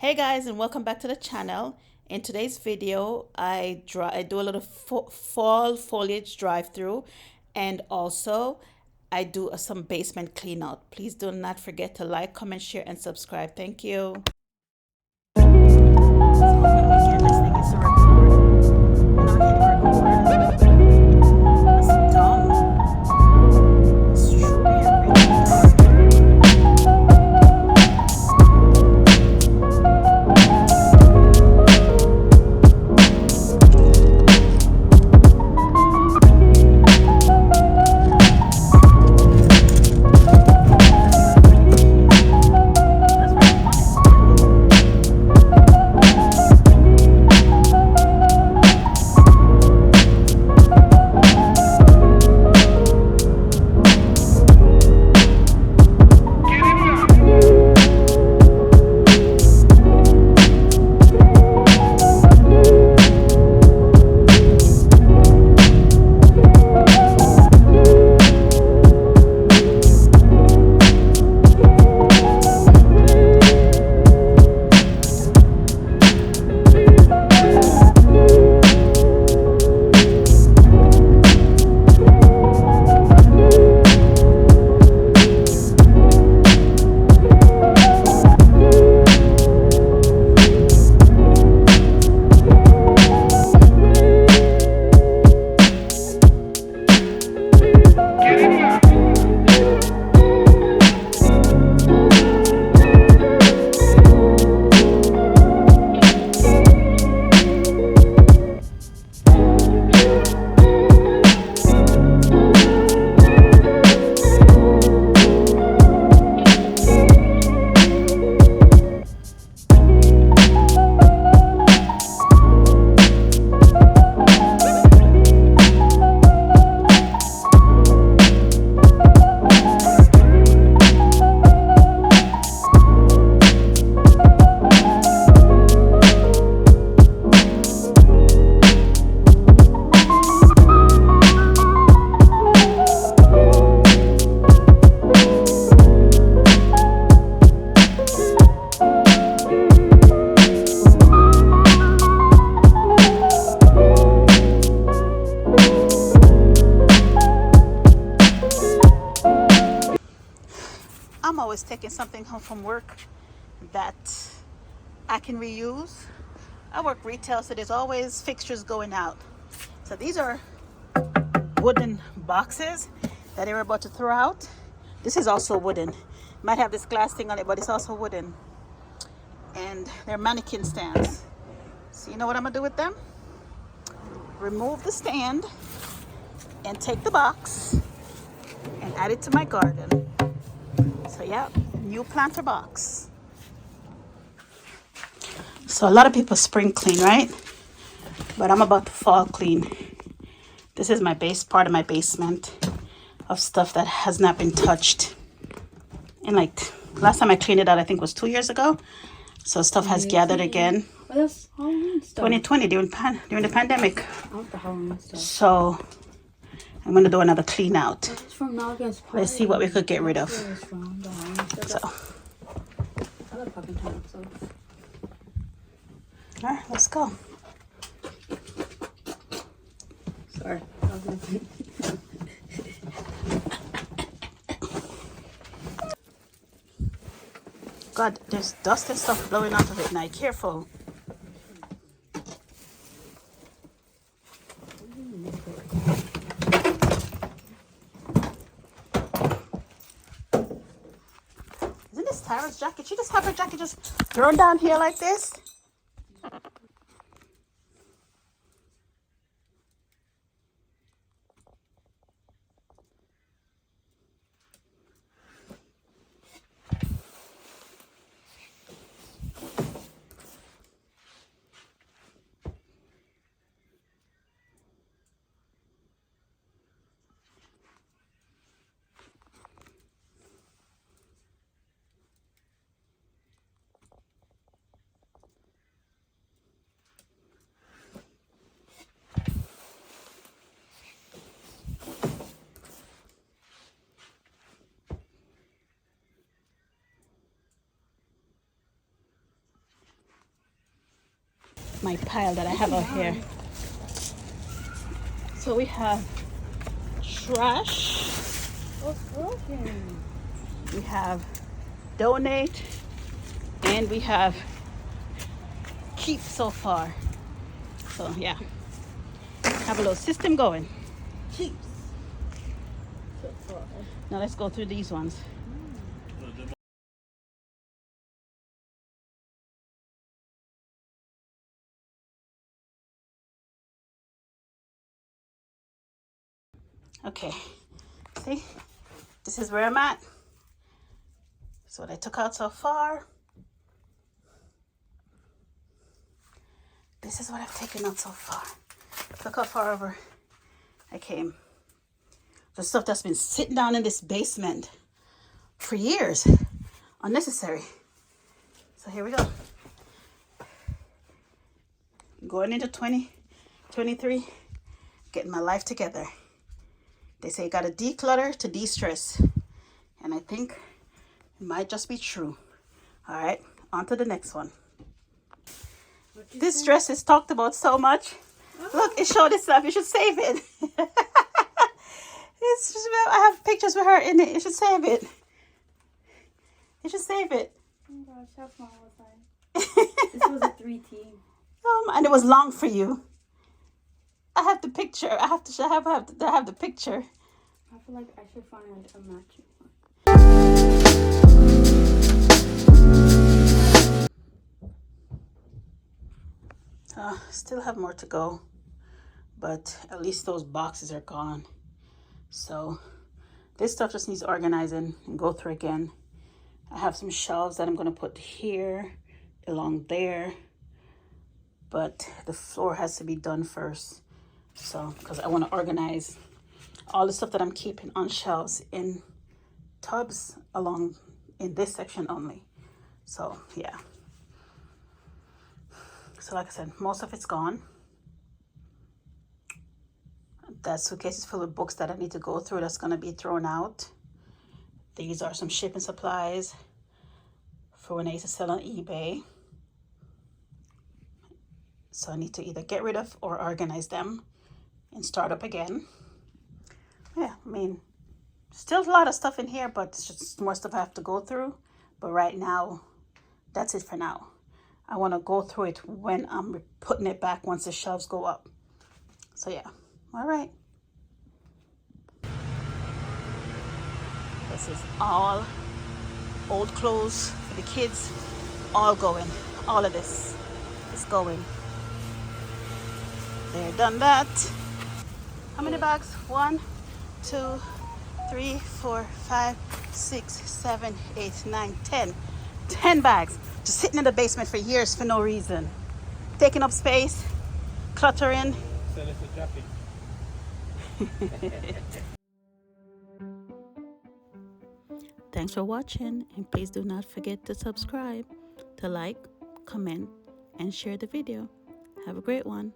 Hey guys, and welcome back to the channel. In today's video, I do a little fall foliage drive through, and also I do some basement clean out. Please do not forget to like, comment, share, and subscribe. Thank you. I'm always taking something home from work that I can reuse. I work retail, so there's always fixtures going out. So these are wooden boxes that they were about to throw out. This is also wooden. Might have this glass thing on it, but it's also wooden. And they're mannequin stands. So you know what I'm gonna do with them? Remove the stand and take the box and add it to my garden. So yeah, new planter box. So a lot of people spring clean, right? But I'm about to fall clean. This is my part of my basement of stuff that has not been touched. And like last time I cleaned it out, I think was 2 years ago. So stuff has gathered again. Well, that's Halloween stuff. 2020 during the pandemic. I want the Halloween stuff. So I'm gonna do another clean out. That's from August. Let's see what we could get rid of. So, I love pumpkin time stuff. all right, let's go. Sorry. God, there's dust and stuff blowing out of it now. Careful. Isn't this Tara's jacket? She just have her jacket just thrown down here like this? my pile that I have out here. So we have trash. Oh, broken. We have donate, and we have keep so far. So yeah, have a little system going. Keeps. So far. Now let's go through these ones. Okay, see, this is where I'm at. So what I took out so far. This is what I've taken out so far. Look how far over I came. The stuff that's been sitting down in this basement for years. Unnecessary. So here we go. Going into 2023, getting my life together. They say you gotta declutter to de-stress. And I think it might just be true. All right, on to the next one. This dress is talked about so much. Oh. Look, it showed itself. You should save it. It's just, I have pictures with her in it. You should save it. You should save it. Oh my gosh, how small was I? This was a 3T. And it was long for you. I have the picture. I have the picture. I feel like I should find a matching one. Still have more to go, but at least those boxes are gone. So this stuff just needs organizing and go through again. I have some shelves that I'm going to put here, along there, but the floor has to be done first. So, because I want to organize all the stuff that I'm keeping on shelves in tubs along in this section only. So, yeah. So, like I said, most of it's gone. That suitcase is full of books that I need to go through. That's going to be thrown out. These are some shipping supplies for when I used to sell on eBay. So I need to either get rid of or organize them and start up again. Yeah, I mean, still a lot of stuff in here, but it's just more stuff I have to go through. But right now, that's it for now. I want to go through it when I'm putting it back once the shelves go up. So yeah, all right. This is all old clothes for the kids. All going. All of this is going. They're done that. How many bags? 1, 2, 3, 4, 5, 6, 7, 8, 9, 10. 10 bags. Just sitting in the basement for years for no reason. Taking up space, cluttering. Sell it to Jackie. Thanks for watching, and please do not forget to subscribe, to like, comment, and share the video. Have a great one.